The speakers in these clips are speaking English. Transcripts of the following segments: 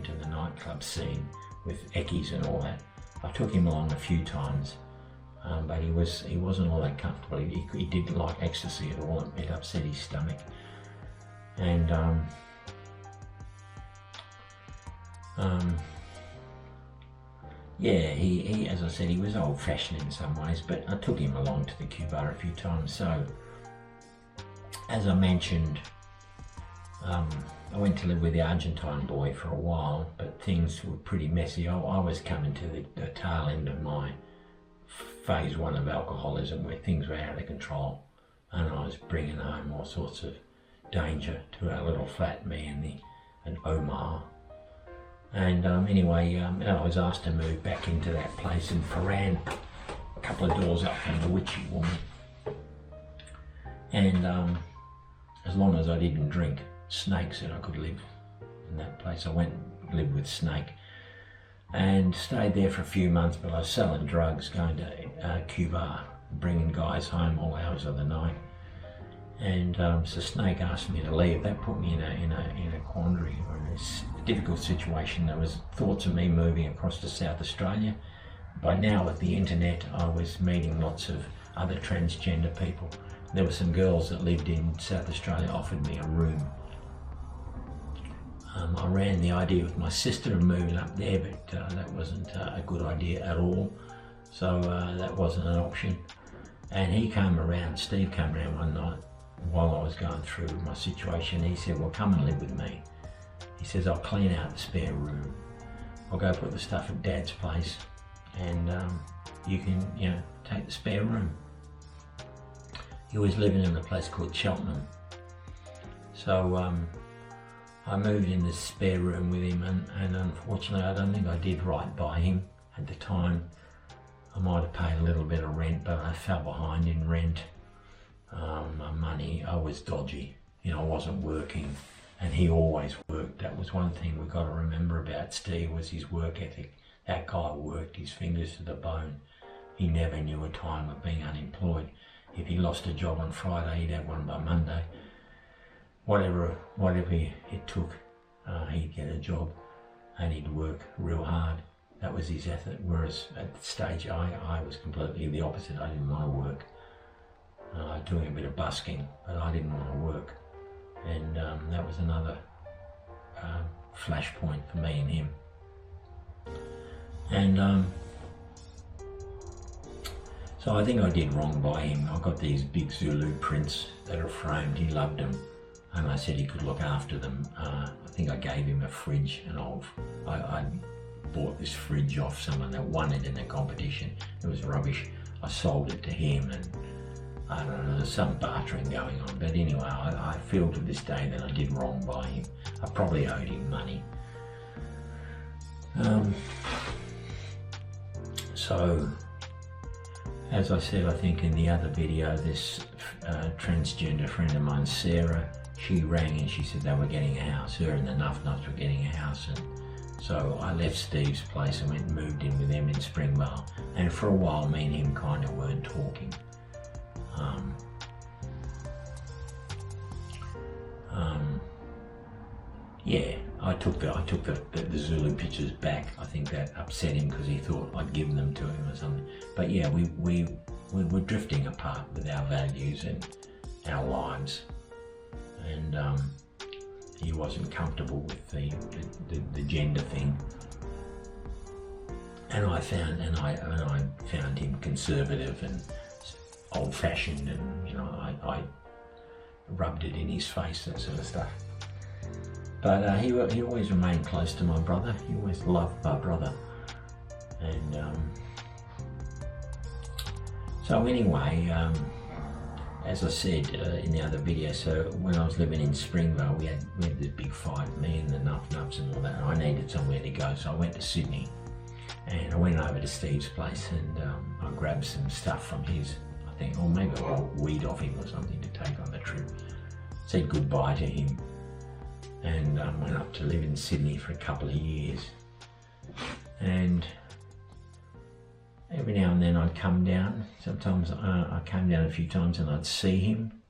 into the nightclub scene with eckies and all that. I took him along a few times, but he wasn't all that comfortable. He didn't like ecstasy at all. It upset his stomach. And yeah, he, as I said, he was old-fashioned in some ways, but I took him along to the Q bar a few times. So, as I mentioned, I went to live with the Argentine boy for a while, but things were pretty messy. I was coming to the tail end of my phase 1 of alcoholism, where things were out of control, and I was bringing home all sorts of danger to our little flat, me and Omar. And anyway, I was asked to move back into that place in Ferran, a couple of doors up from the witchy woman. And as long as I didn't drink, Snake said I could live in that place. I went and lived with Snake and stayed there for a few months, but I was selling drugs, going to Cuba, bringing guys home all hours of the night. And so Snake asked me to leave. That put me in a quandary, or in a difficult situation. There was thoughts of me moving across to South Australia. By now, with the internet, I was meeting lots of other transgender people. There were some girls that lived in South Australia, offered me a room. I ran the idea with my sister of moving up there, but that wasn't a good idea at all. So that wasn't an option. And he came around, Steve came around one night while I was going through my situation. He said, well, come and live with me. He says, I'll clean out the spare room. I'll go put the stuff at Dad's place, and you can, take the spare room. He was living in a place called Cheltenham. So I moved in this spare room with him, and unfortunately I don't think I did right by him at the time. I might have paid a little bit of rent, but I fell behind in rent. My money, I was dodgy. I wasn't working, and he always worked. That was one thing we got to remember about Steve, was his work ethic. That guy worked his fingers to the bone. He never knew a time of being unemployed. If he lost a job on Friday, he'd have one by Monday. Whatever it took, he'd get a job, and he'd work real hard. That was his ethic. Whereas at the stage, I was completely the opposite. I didn't want to work. Doing a bit of busking, but I didn't want to work. And that was another flashpoint for me and him. And so I think I did wrong by him. I got these big Zulu prints that are framed. He loved them, and I said he could look after them. I think I gave him a fridge, I bought this fridge off someone that won it in a competition. It was rubbish. I sold it to him, and I don't know, there's some bartering going on. But anyway, I feel to this day that I did wrong by him. I probably owed him money. So, as I said, I think in the other video, this transgender friend of mine, Sarah, she rang and she said they were getting a house. Her and the Nuff Nuffs were getting a house. And so I left Steve's place and went and moved in with them in Springvale. And for a while, me and him kind of weren't talking. Yeah, I took the Zulu pictures back. I think that upset him because he thought I'd given them to him or something. But yeah, we were drifting apart with our values and our lives, and he wasn't comfortable with the gender thing. And I found him conservative and old-fashioned, and I rubbed it in his face, that sort of stuff. But he always remained close to my brother. He always loved my brother. And so anyway, as I said in the other video, so when I was living in Springvale, we had this big fight, me and the Nuff Nuffs and all that. I needed somewhere to go, so I went to Sydney. And I went over to Steve's place, and I grabbed some stuff from his, I think, or maybe I bought weed off him or something to take on the trip. Said goodbye to him, and went up to live in Sydney for a couple of years. And every now and then I'd come down. Sometimes I came down a few times and I'd see him.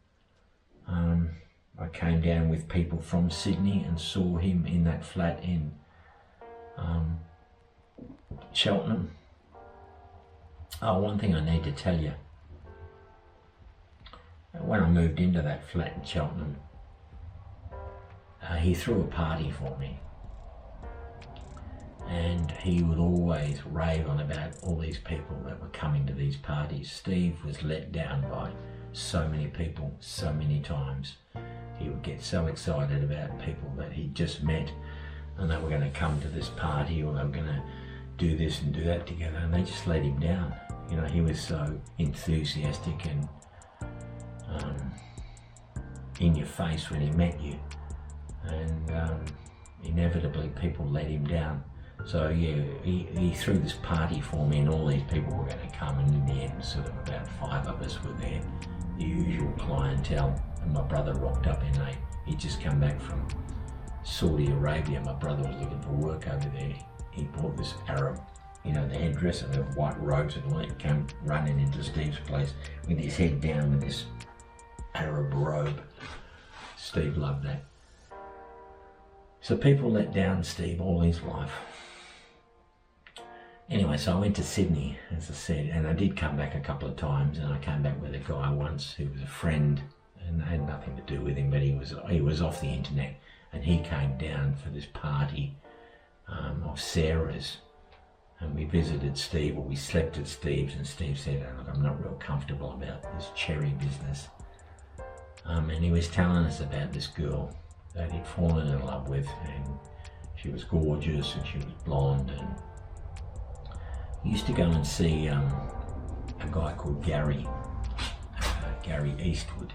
I came down with people from Sydney and saw him in that flat in Cheltenham. Oh, one thing I need to tell you. When I moved into that flat in Cheltenham, he threw a party for me. And he would always rave on about all these people that were coming to these parties. Steve was let down by so many people, so many times. He would get so excited about people that he'd just met and they were going to come to this party or they were going to do this and do that together, and they just let him down. You know, he was so enthusiastic and in your face when he met you, and inevitably people let him down. So yeah, he threw this party for me and all these people were going to come, and in the end sort of about 5 of us were there, the usual clientele, and my brother rocked up in he'd just come back from Saudi Arabia. My brother was looking for work over there. He bought this Arab, you know, the hairdresser, the white robes and all that, came running into Steve's place with his head down with this Arab robe. Steve loved that. So people let down Steve all his life. Anyway, so I went to Sydney, as I said, and I did come back a couple of times, and I came back with a guy once who was a friend, and I had nothing to do with him, but he was off the internet, and he came down for this party of Sarah's, and we visited Steve, or we slept at Steve's, and Steve said, oh, look, I'm not real comfortable about this cherry business. And he was telling us about this girl that he'd fallen in love with, and she was gorgeous and she was blonde, and he used to go and see a guy called Gary Eastwood,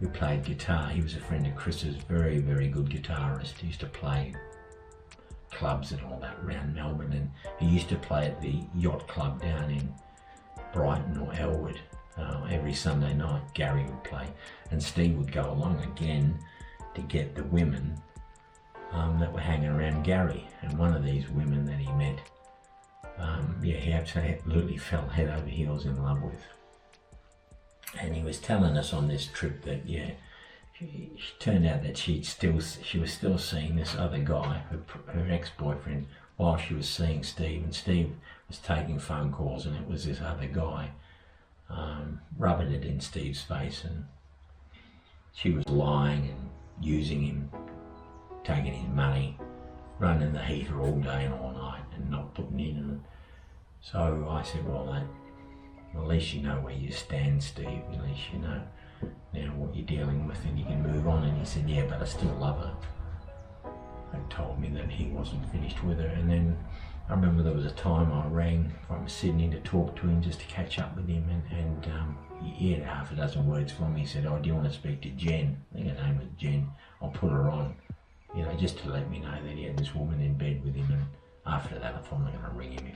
who played guitar. He was a friend of Chris's, very, very good guitarist. He used to play clubs and all that around Melbourne, and he used to play at the yacht club down in Brighton or Elwood. Every Sunday night Gary would play, and Steve would go along again to get the women that were hanging around Gary. And one of these women that he met, he absolutely fell head over heels in love with. And he was telling us on this trip that she turned out that she was still seeing this other guy, her ex-boyfriend, while she was seeing Steve, and Steve was taking phone calls, and it was this other guy rubbing it in Steve's face, and she was lying and using him, taking his money, running the heater all day and all night and not putting in. And so I said, well, at least you know where you stand, Steve. At least you know now what you're dealing with, and you can move on. And he said, yeah, but I still love her. They told me that he wasn't finished with her. And then I remember there was a time I rang from Sydney to talk to him, just to catch up with him, and he had half a dozen words for me. He said, oh, do you want to speak to Jen? I think her name was Jen. I'll put her on, you know, just to let me know that he had this woman in bed with him. And after that, I thought, I'm not going to ring him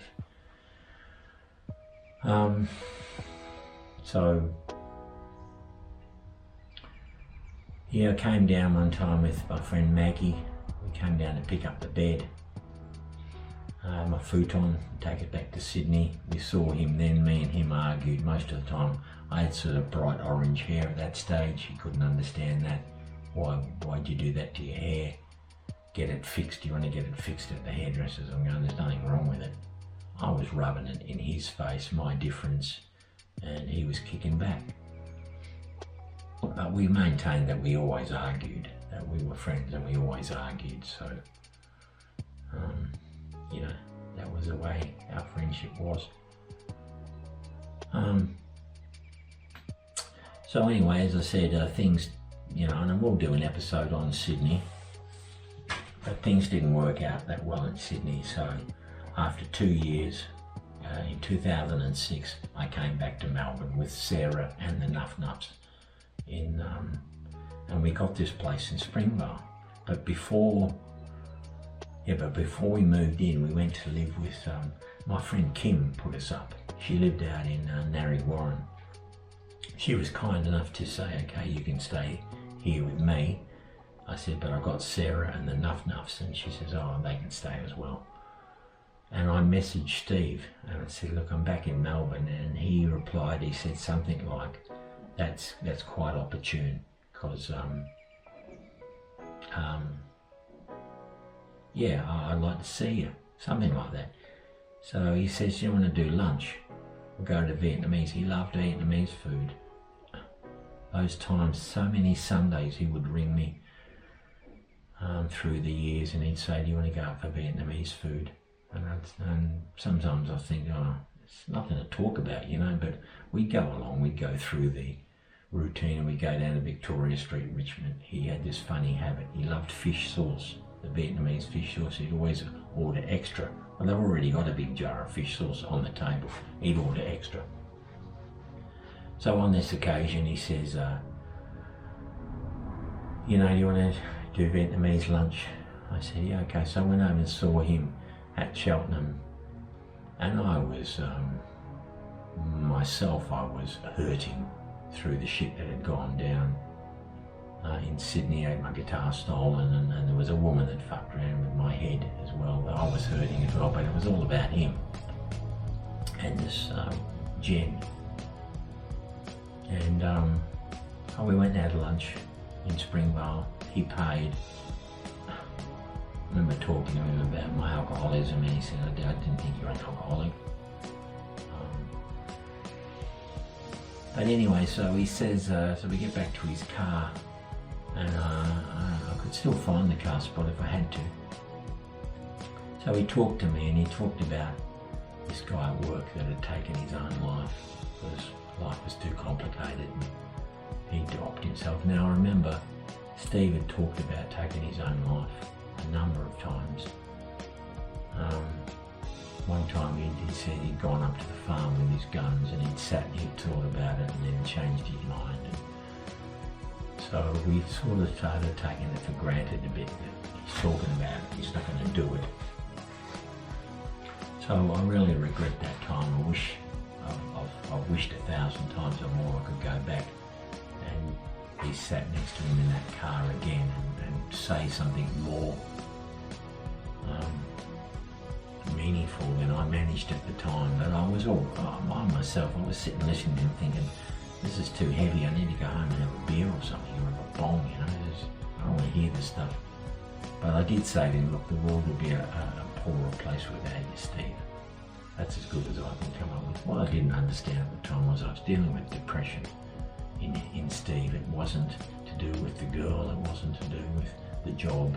I came down one time with my friend Maggie. We came down to pick up the bed, my futon, take it back to Sydney. We saw him then. Me and him argued most of the time. I had sort of bright orange hair at that stage. He couldn't understand that. Why'd you do that to your hair? Get it fixed. Do you want to get it fixed at the hairdresser's? I'm going, there's nothing wrong with it. I was rubbing it in his face, my difference, and he was kicking back. But we maintained that we always argued, that we were friends and we always argued. So, you know, that was the way our friendship was. So anyway, as I said, things, you know, and I will do an episode on Sydney, but things didn't work out that well in Sydney. So after 2 years, in 2006, I came back to Melbourne with Sarah and the Nuff Nuffs, and we got this place in Springvale. But before we moved in, we went to live with my friend Kim. Put us up. She lived out in Narre Warren. She was kind enough to say, okay, you can stay here with me. I said, but I got Sarah and the Nuff Nuffs, and she says, oh, they can stay as well. And I messaged Steve and I said, look, I'm back in Melbourne, and he replied, he said something like, that's quite opportune, because yeah, I'd like to see you. something like that. So he says, you want to do lunch? We'll go to Vietnamese. He loved Vietnamese food. Those times, so many Sundays he would ring me through the years and he'd say, do you want to go out for Vietnamese food? And sometimes I think, oh, it's nothing to talk about, you know, but we'd go along, we'd go through the routine and we'd go down to Victoria Street, Richmond. He had this funny habit. He loved fish sauce, the Vietnamese fish sauce. He'd always order extra. Well, they've already got a big jar of fish sauce on the table. He'd order extra. So on this occasion, he says, you know, do you want to do Vietnamese lunch? I said, yeah, okay. So I went over and saw him at Cheltenham, and I was, myself, I was hurting through the shit that had gone down in Sydney. I had my guitar stolen, and there was a woman that fucked around with my head as well. I was hurting as well, but it was all about him and this Jen. And we went out to lunch in Springvale. He paid. I remember talking to him about my alcoholism, and he said, I didn't think you were an alcoholic. But anyway, so he says, so we get back to his car, and I could still find the car spot if I had to. So he talked to me, and he talked about this guy at work that had taken his own life because life was too complicated and he dropped himself. Now I remember Steve had talked about taking his own life a number of times. One time he said he'd gone up to the farm with his guns and he'd sat and he'd thought about it and then changed his mind. And so we sort of started taking it for granted a bit that he's talking about it, he's not going to do it. So I really regret that time. I've wished 1,000 times or more I could go back and be sat next to him in that car again and say something more meaningful than I managed at the time. But I was all by myself. I was sitting listening to him thinking, this is too heavy. I need to go home and have a beer or something, or a bong, you know. I don't want to hear this stuff. But I did say to him, look, the world would be a poorer place without you, Steve. That's as good as I can come up with. What I didn't understand at the time was I was dealing with depression in Steve. It wasn't to do with the girl, it wasn't to do with the job.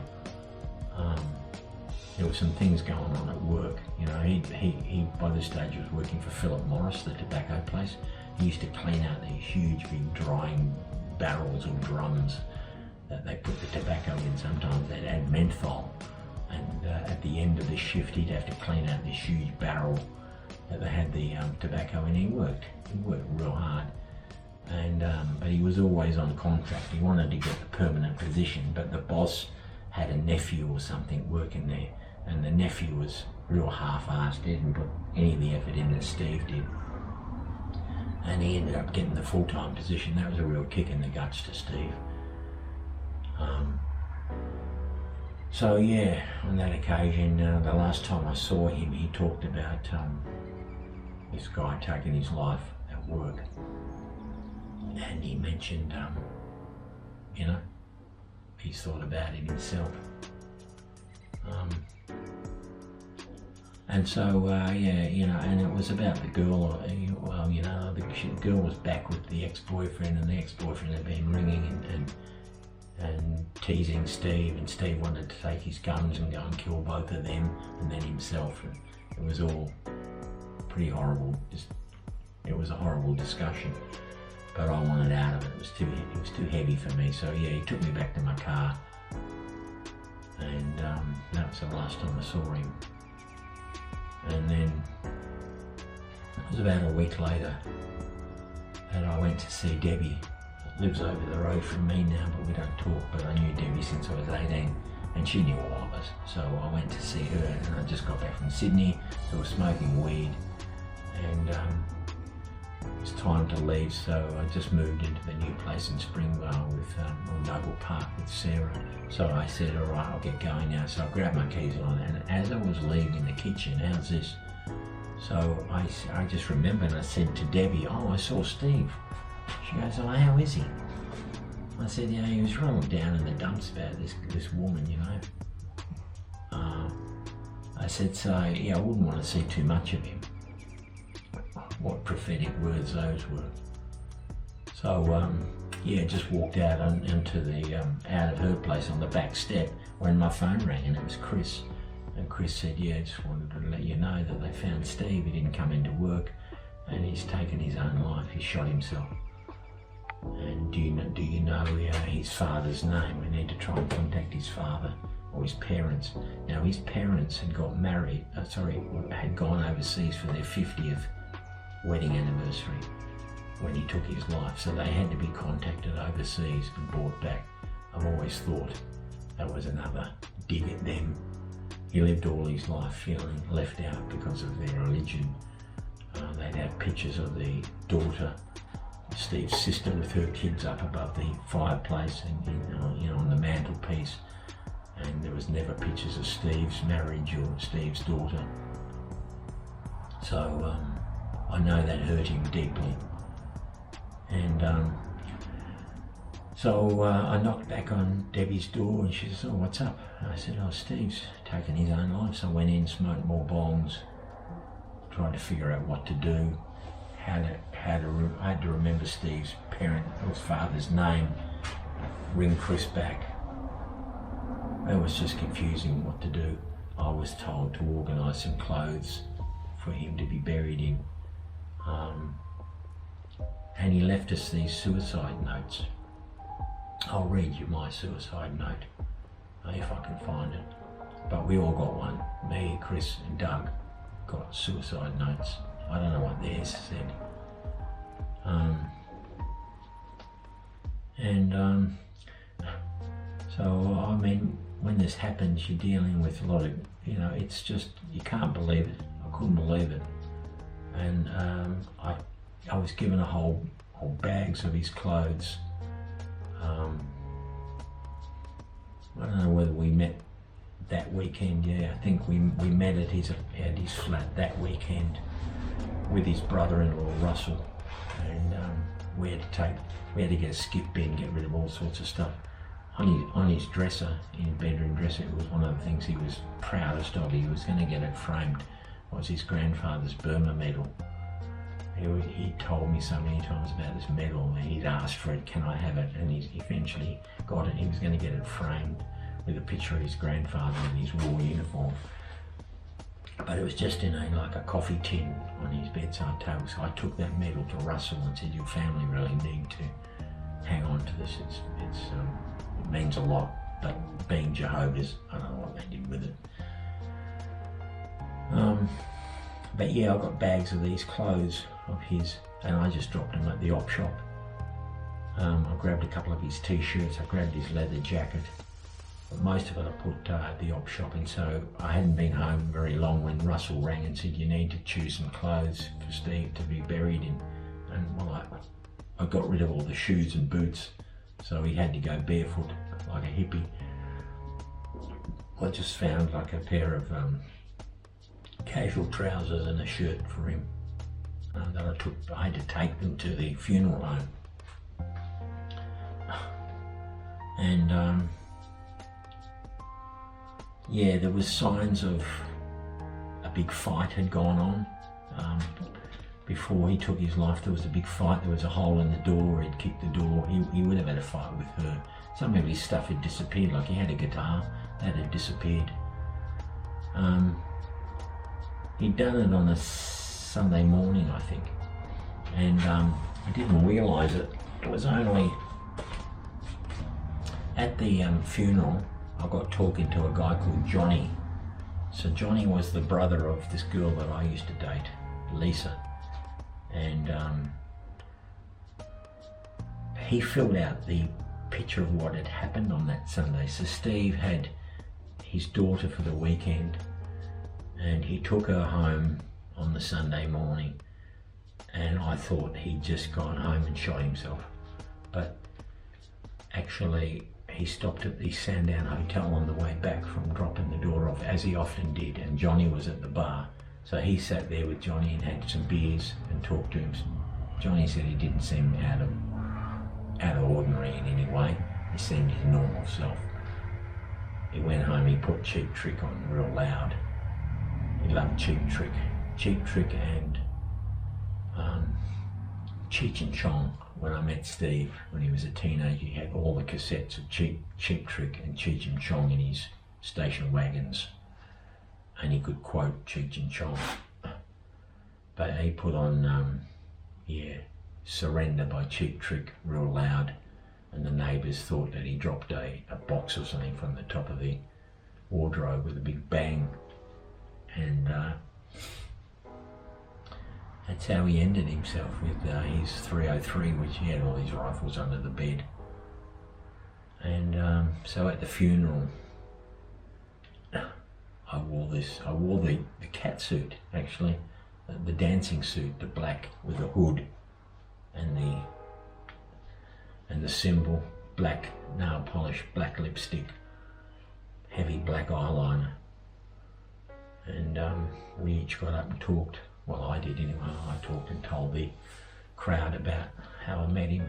There were some things going on at work. You know, he by this stage was working for Philip Morris, the tobacco place. He used to clean out these huge big drying barrels or drums that they put the tobacco in. Sometimes they'd add menthol. And at the end of the shift, he'd have to clean out this huge barrel that they had the tobacco in. He worked real hard, and but he was always on contract. He wanted to get the permanent position, but the boss had a nephew or something working there, and the nephew was real half-assed. He didn't put any of the effort in that Steve did, and he ended up getting the full-time position. That was a real kick in the guts to Steve. So yeah, on that occasion, the last time I saw him, he talked about this guy taking his life at work, and he mentioned, you know, he's thought about it himself. And so, yeah, you know, and it was about the girl. Well, you know, the girl was back with the ex-boyfriend, and the ex-boyfriend had been ringing and teasing Steve, and Steve wanted to take his guns and go and kill both of them and then himself, and it was all pretty horrible. It was a horrible discussion, but I wanted out of it. It was too heavy for me. So yeah, he took me back to my car, and that was the last time I saw him. And then it was about a week later that I went to see Debbie. Lives over the road from me now, but we don't talk. But I knew Debbie since I was 18, and she knew all of us. So I went to see her, and I just got back from Sydney, so I was smoking weed, and it was time to leave. So I just moved into the new place in Springvale with Noble Park with Sarah. So I said, all right, I'll get going now. So I grabbed my keys and as I was leaving the kitchen, how's this? So I just remembered, and I said to Debbie, oh, I saw Steve. She goes, oh, how is he? I said, yeah, he was rolling down in the dumps about this woman, you know. I said, so yeah, I wouldn't want to see too much of him. What prophetic words those were. So yeah, just walked out into the out of her place on the back step when my phone rang, and it was Chris. And Chris said, yeah, just wanted to let you know that they found Steve. He didn't come into work and he's taken his own life. He shot himself. And do you know his father's name? We need to try and contact his father or his parents. Now his parents had got married, had gone overseas for their 50th wedding anniversary when he took his life. So they had to be contacted overseas and brought back. I've always thought that was another dig at them. He lived all his life feeling left out because of their religion. They'd have pictures of the daughter, Steve's sister, with her kids up above the fireplace and on the mantelpiece, and there was never pictures of Steve's marriage or Steve's daughter. So I know that hurt him deeply. And so I knocked back on Debbie's door and she says, oh, what's up? I said, oh, Steve's taken his own life. So I went in, smoked more bongs, tried to figure out what to do, I had to remember Steve's father's name, ring Chris back. It was just confusing what to do. I was told to organise some clothes for him to be buried in. And he left us these suicide notes. I'll read you my suicide note, if I can find it. But we all got one. Me, Chris and Doug got suicide notes. I don't know what theirs said. So I mean, when this happens, you're dealing with a lot of, it's just, you can't believe it. I couldn't believe it. And I was given a whole bags of his clothes. I don't know whether we met that weekend. Yeah, I think we met at his flat that weekend with his brother-in-law Russell, and we had to get a skip bin, get rid of all sorts of stuff. On his dresser, in his bedroom dresser, it was one of the things he was proudest of. He was going to get it framed. It was his grandfather's Burma medal. He told me so many times about this medal, and he'd asked for it, can I have it? And he eventually got it. He was going to get it framed with a picture of his grandfather in his war uniform. But it was just in a coffee tin on his bedside table. So I took that medal to Russell and said, your family really need to hang on to this. It means a lot, but being Jehovah's, I don't know what they did with it. But yeah, I got bags of these clothes of his, and I just dropped them at the op shop. I grabbed a couple of his t-shirts, I grabbed his leather jacket, but most of it I put at the op shop. And so I hadn't been home very long when Russell rang and said, you need to choose some clothes for Steve to be buried in. And well, I got rid of all the shoes and boots, so he had to go barefoot like a hippie. I just found like a pair of casual trousers and a shirt for him that I had to take them to the funeral home. And yeah, there was signs of a big fight had gone on. Before he took his life, there was a big fight. There was a hole in the door. He'd kicked the door. He would have had a fight with her. Some of his stuff had disappeared, like he had a guitar that had disappeared. He'd done it on a Sunday morning, I think, and I didn't realise it. It was only at the funeral I got talking to a guy called Johnny. So Johnny was the brother of this girl that I used to date, Lisa, and he filled out the picture of what had happened on that Sunday. So Steve had his daughter for the weekend, and he took her home on the Sunday morning, and I thought he'd just gone home and shot himself, but actually he stopped at the Sandown Hotel on the way back from dropping the door off, as he often did, and Johnny was at the bar. So he sat there with Johnny and had some beers and talked to him. Johnny said he didn't seem out of ordinary in any way. He seemed his normal self. He went home, he put Cheap Trick on real loud, he loved Cheap Trick and Cheech and Chong. When I met Steve when he was a teenager, he had all the cassettes of Cheap Trick and Cheech and Chong in his station wagons, and he could quote Cheech and Chong. But he put on Surrender by Cheap Trick real loud, and the neighbours thought that he dropped a box or something from the top of the wardrobe with a big bang, and that's how he ended himself, with his 303, which he had all his rifles under the bed. And so at the funeral, I wore the cat suit, actually, the dancing suit, the black with the hood and the symbol, black nail polish, black lipstick, heavy black eyeliner. And we each got up and talked. Well, I did anyway. I talked and told the crowd about how I met him.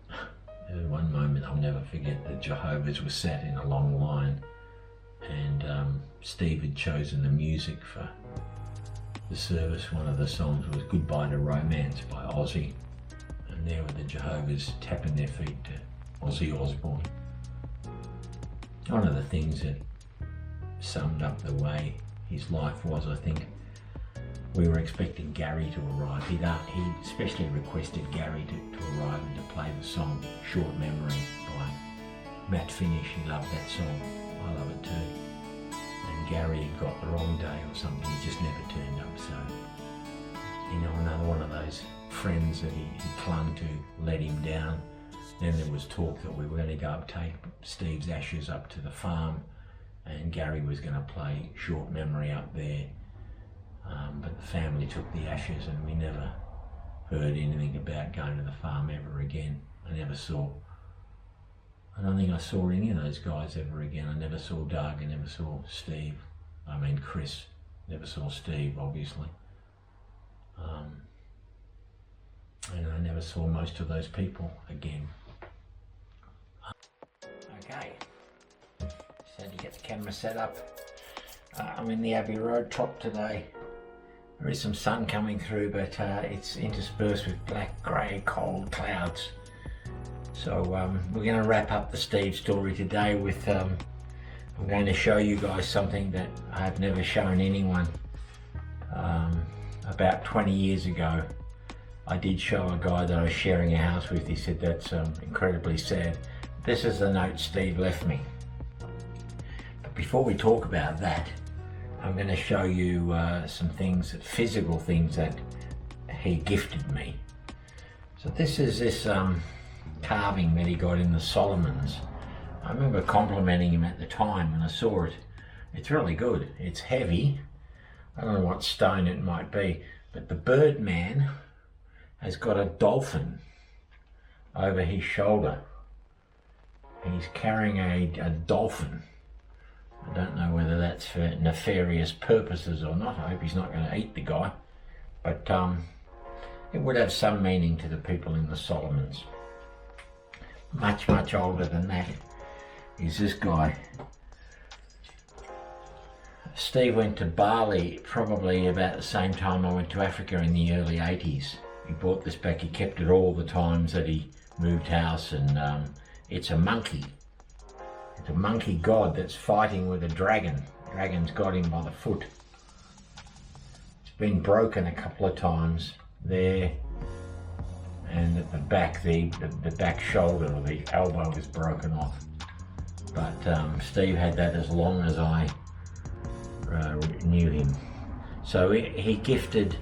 There was one moment I'll never forget. The Jehovah's were sat in a long line, and Steve had chosen the music for the service. One of the songs was Goodbye to Romance by Ozzy, and there were the Jehovah's tapping their feet to Ozzy Osbourne. One of the things that summed up the way his life was, I think, we were expecting Gary to arrive. He especially requested Gary to arrive and to play the song Short Memory by Matt Finish. He loved that song. I love it too. And Gary had got the wrong day or something. He just never turned up. So, you know, another one of those friends that he clung to let him down. Then there was talk that we were going to go up, take Steve's ashes up to the farm, and Gary was going to play Short Memory up there. But the family took the ashes, and we never heard anything about going to the farm ever again. I don't think I saw any of those guys ever again. I never saw Doug, I never saw Steve. I mean Chris, never saw Steve, obviously. And I never saw most of those people again. Okay, so to get the camera set up, I'm in the Abbey Road top today. There is some sun coming through, but it's interspersed with black, grey, cold clouds. So we're going to wrap up the Steve story today with, I'm going to show you guys something that I've never shown anyone. About 20 years ago, I did show a guy that I was sharing a house with. He said, that's incredibly sad. This is the note Steve left me. But before we talk about that, I'm going to show you some things, physical things that he gifted me. So this is this carving that he got in the Solomons. I remember complimenting him at the time when I saw it. It's really good. It's heavy. I don't know what stone it might be, but the Birdman has got a dolphin over his shoulder. He's carrying a dolphin. I don't know whether that's for nefarious purposes or not. I hope he's not going to eat the guy. But it would have some meaning to the people in the Solomons. Much, much older than that is this guy. Steve went to Bali probably about the same time I went to Africa in the early 80s. He brought this back. He kept it all the times that he moved house, and it's a monkey. It's a monkey god that's fighting with a dragon. The dragon's got him by the foot. It's been broken a couple of times there, and at the back, the back shoulder or the elbow is broken off. But Steve had that as long as I knew him. So he gifted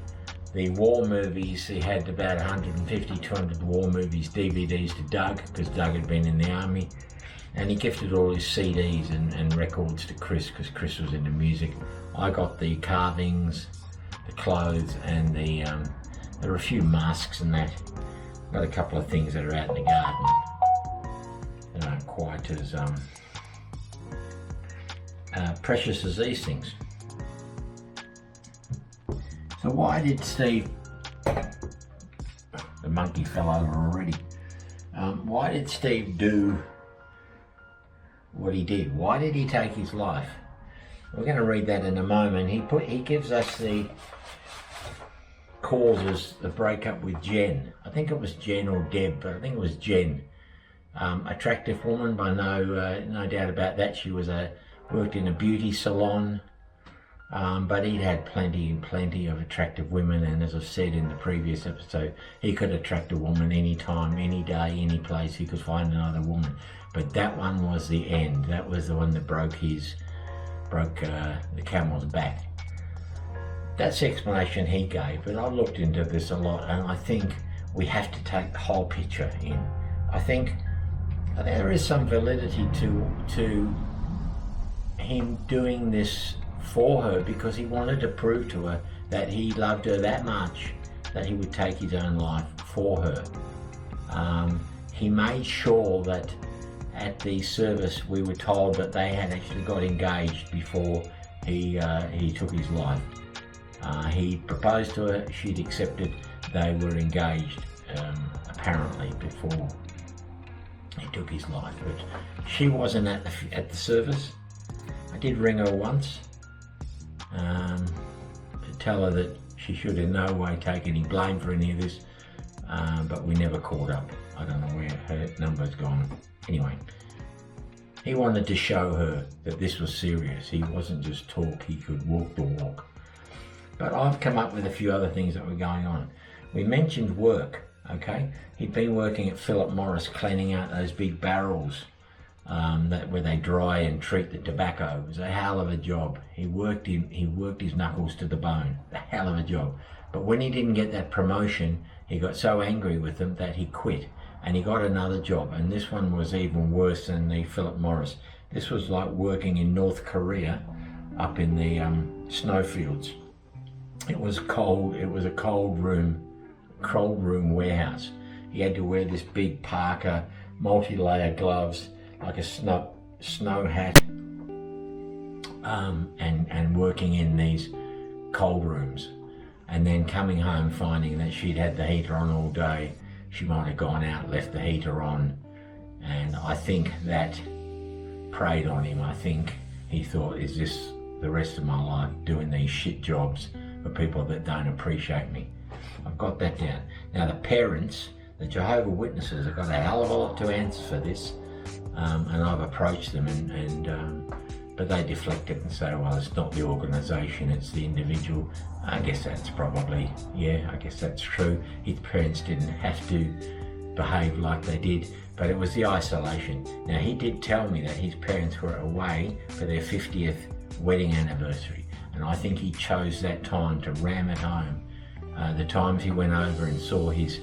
the war movies. He had about 150, 200 war movies, DVDs to Doug, because Doug had been in the army. And he gifted all his CDs and records to Chris, because Chris was into music. I got the carvings, the clothes, and there are a few masks and that. Got a couple of things that are out in the garden that aren't quite as precious as these things. So why did Steve, the monkey fell over already, why did Steve do what he did? Why did he take his life? We're going to read that in a moment. He gives us the causes the breakup with Jen. I think it was Jen or Deb, but I think it was Jen. Attractive woman, by no doubt about that. She was worked in a beauty salon, but he'd had plenty of attractive women, and as I've said in the previous episode, he could attract a woman anytime, any day, any place. He could find another woman, but that one was the end. That was the one that broke the camel's back. That's the explanation he gave, but I looked into this a lot, and I think we have to take the whole picture in. I think there is some validity to him doing this for her, because he wanted to prove to her that he loved her that much that he would take his own life for her. He made sure that at the service we were told that they had actually got engaged before he took his life. He proposed to her, she'd accepted, they were engaged apparently before he took his life, but she wasn't at the service. I did ring her once to tell her that she should in no way take any blame for any of this, but we never caught up. I don't know where her number's gone. Anyway, he wanted to show her that this was serious. He wasn't just talk, he could walk the walk. But I've come up with a few other things that were going on. We mentioned work, okay? He'd been working at Philip Morris cleaning out those big barrels where they dry and treat the tobacco. It was a hell of a job. He worked his knuckles to the bone. A hell of a job. But when he didn't get that promotion, he got so angry with them that he quit, and he got another job. And this one was even worse than the Philip Morris. This was like working in North Korea, up in the snowfields. It was cold. It was a cold room warehouse. He had to wear this big parka, multi-layer gloves, like a snow hat, and working in these cold rooms, and then coming home finding that she'd had the heater on all day. She might have gone out, left the heater on, and I think that preyed on him. I think he thought, is this the rest of my life, doing these shit jobs for people that don't appreciate me? I've got that down. Now the parents, the Jehovah's Witnesses, have got a hell of a lot to answer for this, and I've approached them, but they deflect it and say, well, it's not the organisation, it's the individual. I guess that's probably, yeah, I guess that's true. His parents didn't have to behave like they did, but it was the isolation. Now he did tell me that his parents were away for their 50th wedding anniversary, and I think he chose that time to ram it home. The times he went over and saw his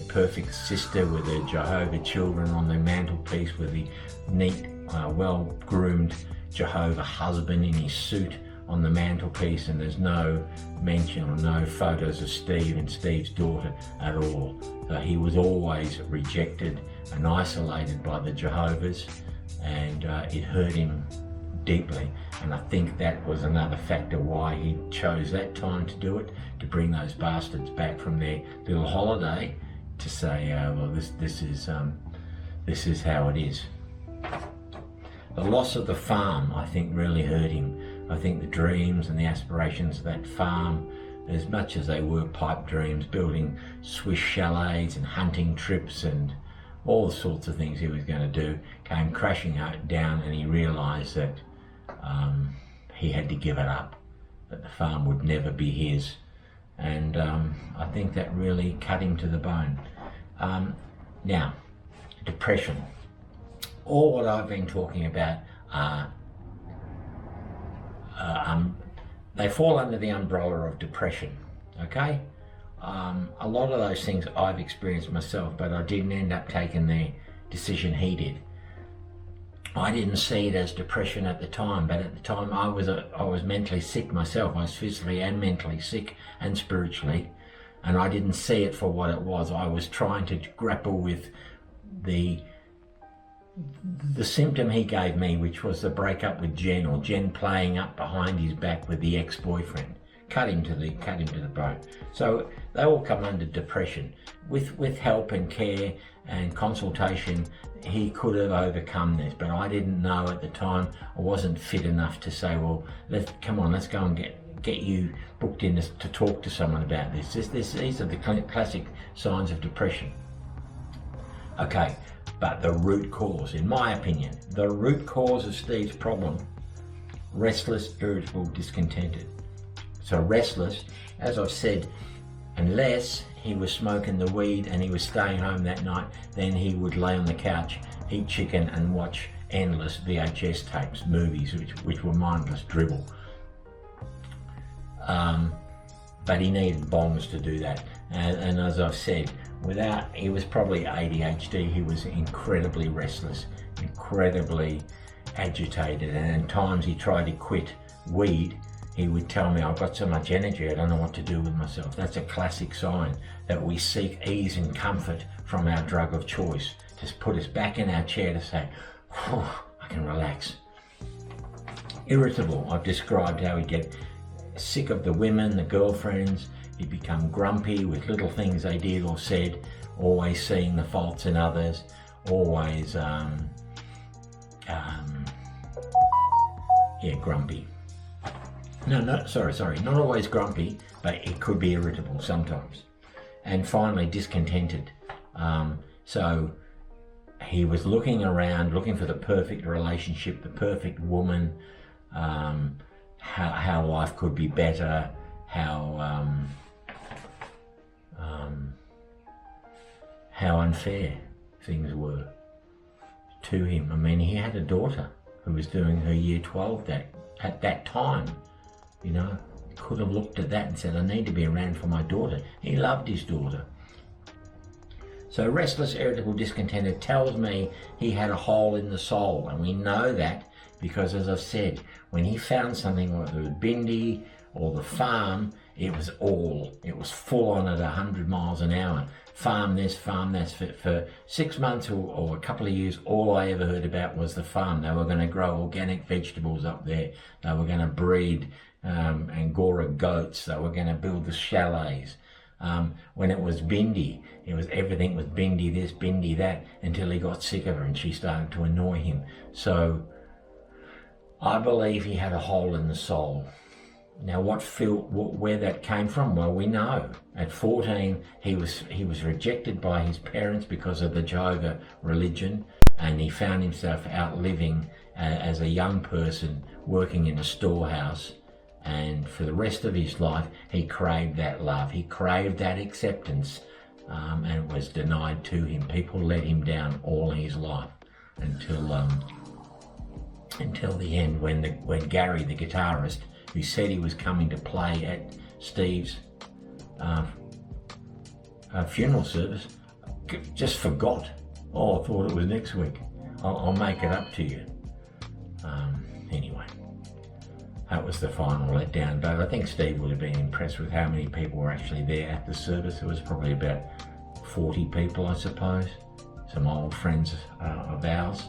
perfect sister with her Jehovah children on the mantelpiece, with the neat, well-groomed Jehovah husband in his suit on the mantelpiece, and there's no mention or no photos of Steve and Steve's daughter at all. So he was always rejected and isolated by the Jehovah's, and it hurt him deeply. And I think that was another factor why he chose that time to do it, to bring those bastards back from their little holiday, to say, well, this is how it is. The loss of the farm, I think, really hurt him. I think the dreams and the aspirations of that farm, as much as they were pipe dreams, building Swiss chalets and hunting trips and all sorts of things he was going to do, came crashing down, and he realised that he had to give it up, that the farm would never be his. And I think that really cut him to the bone. Now, depression. All what I've been talking about are, they fall under the umbrella of depression, okay? A lot of those things I've experienced myself, but I didn't end up taking the decision he did. I didn't see it as depression at the time, but at the time I was mentally sick myself. I was physically and mentally sick and spiritually, and I didn't see it for what it was. I was trying to grapple with the symptom he gave me, which was the breakup with Jen, or Jen playing up behind his back with the ex-boyfriend, cut him to the bone. So they all come under depression. With help and care and consultation, he could have overcome this, but I didn't know at the time. I wasn't fit enough to say, well, let's go and get you booked in to talk to someone about this. These are the classic signs of depression. Okay, but the root cause, in my opinion, the root cause of Steve's problem: restless, irritable, discontented. So restless, as I've said, unless he was smoking the weed and he was staying home that night, then he would lay on the couch, eat chicken and watch endless VHS tapes, movies which were mindless dribble. But he needed bongs to do that. And as I've said, he was probably ADHD. He was incredibly restless, incredibly agitated, and at times he tried to quit weed. He would tell me, I've got so much energy, I don't know what to do with myself. That's a classic sign that we seek ease and comfort from our drug of choice, to put us back in our chair to say, I can relax. Irritable, I've described how he'd get sick of the women, the girlfriends. He'd become grumpy with little things they did or said, always seeing the faults in others, always, grumpy. Sorry, not always grumpy, but it could be irritable sometimes. And finally, discontented. So he was looking around, looking for the perfect relationship, the perfect woman, how life could be better, how unfair things were to him. I mean, he had a daughter who was doing her year 12 at that time. You know, could have looked at that and said, I need to be around for my daughter. He loved his daughter. So restless, irritable, discontented tells me he had a hole in the soul, and we know that because, as I've said, when he found something, whether it was Bindi or the farm, it was full on at 100 miles an hour. Farm this, farm that. For 6 months or a couple of years, all I ever heard about was the farm. They were going to grow organic vegetables up there. They were going to breed Angora goats. They were going to build the chalets. When it was Bindi, everything was Bindi this, Bindi that, until he got sick of her and she started to annoy him. So I believe he had a hole in the soul. Now, where that came from? Well, we know. At 14, he was rejected by his parents because of the Jehovah religion, and he found himself out living as a young person, working in a storehouse. And for the rest of his life, he craved that love. He craved that acceptance, and it was denied to him. People let him down all his life until the end, when Gary, the guitarist, who said he was coming to play at Steve's funeral service, just forgot. Oh, I thought it was next week. I'll make it up to you. Anyway, that was the final letdown. But I think Steve would have been impressed with how many people were actually there at the service. It was probably about 40 people, I suppose. Some old friends of ours.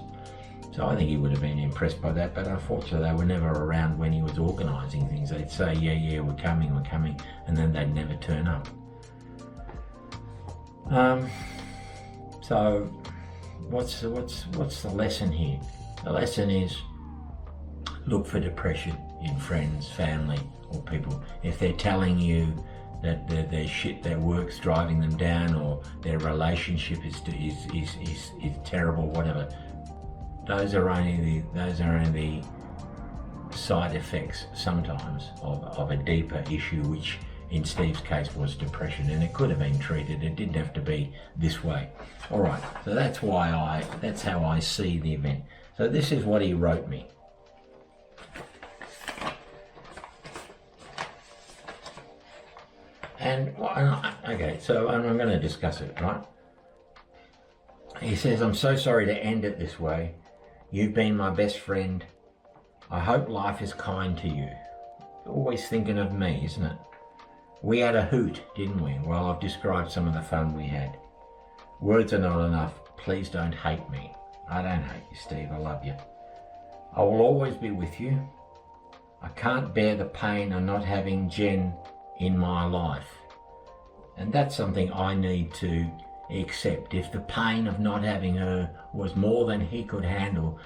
So I think he would have been impressed by that, but unfortunately they were never around when he was organising things. They'd say, yeah, we're coming, and then they'd never turn up. So what's the lesson here? The lesson is, look for depression in friends, family, or people. If they're telling you that their work's driving them down, or their relationship is terrible, whatever. Those are only the side effects sometimes of a deeper issue, which in Steve's case was depression, and it could have been treated. It didn't have to be this way. All right, so that's how I see the event. So this is what he wrote me. Okay, so I'm going to discuss it, right? He says, I'm so sorry to end it this way. You've been my best friend. I hope life is kind to you. Always thinking of me, isn't it? We had a hoot, didn't we? Well, I've described some of the fun we had. Words are not enough. Please don't hate me. I don't hate you, Steve. I love you. I will always be with you. I can't bear the pain of not having Jen in my life. And that's something I need to accept. If the pain of not having her was more than he could handle,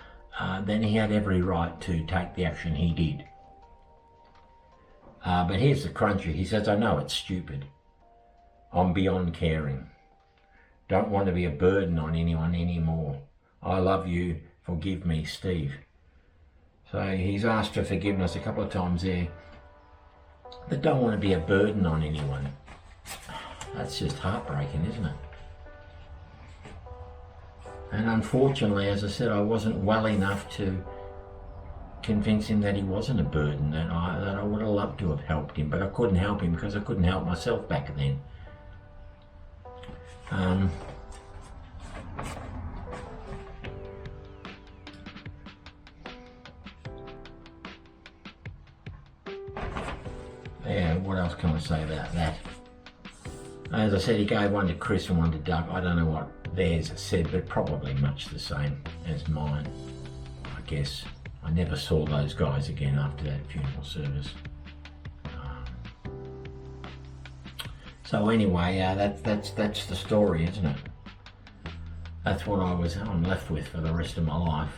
then he had every right to take the action he did. But here's the cruncher. He says, I know it's stupid. I'm beyond caring. Don't want to be a burden on anyone anymore. I love you. Forgive me, Steve. So he's asked for forgiveness a couple of times there. But don't want to be a burden on anyone. That's just heartbreaking, isn't it? And unfortunately, as I said, I wasn't well enough to convince him that he wasn't a burden, that I would have loved to have helped him, but I couldn't help him because I couldn't help myself back then. Yeah, what else can I say about that? As I said, he gave one to Chris and one to Doug. I don't know what theirs said, but probably much the same as mine, I guess. I never saw those guys again after that funeral service. So anyway, that's the story, isn't it? That's what I'm left with for the rest of my life.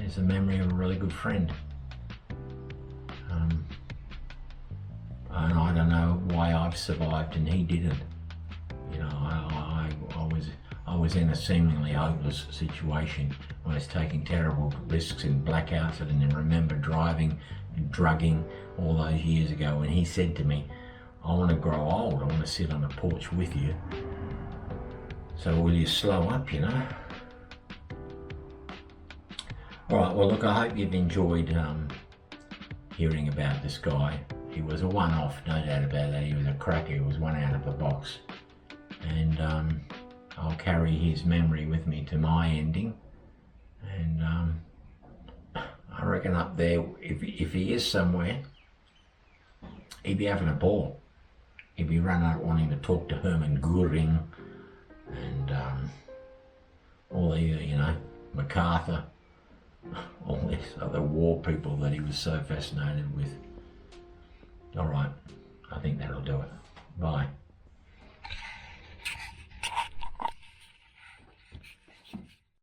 Is a memory of a really good friend. And I don't know why I've survived and he didn't. You know, I was in a seemingly hopeless situation. I was taking terrible risks in blackouts. I didn't remember driving and drugging all those years ago. And he said to me, I want to grow old. I want to sit on the porch with you. So will you slow up, you know? All right, well, look, I hope you've enjoyed hearing about this guy. He was a one-off, no doubt about that. He was a cracker. He was one out of the box. And I'll carry his memory with me to my ending. And I reckon up there, if he is somewhere, he'd be having a ball. He'd be running out wanting to talk to Herman Goering and all the, you know, MacArthur, all these other war people that he was so fascinated with. All right, I think that'll do it. Bye.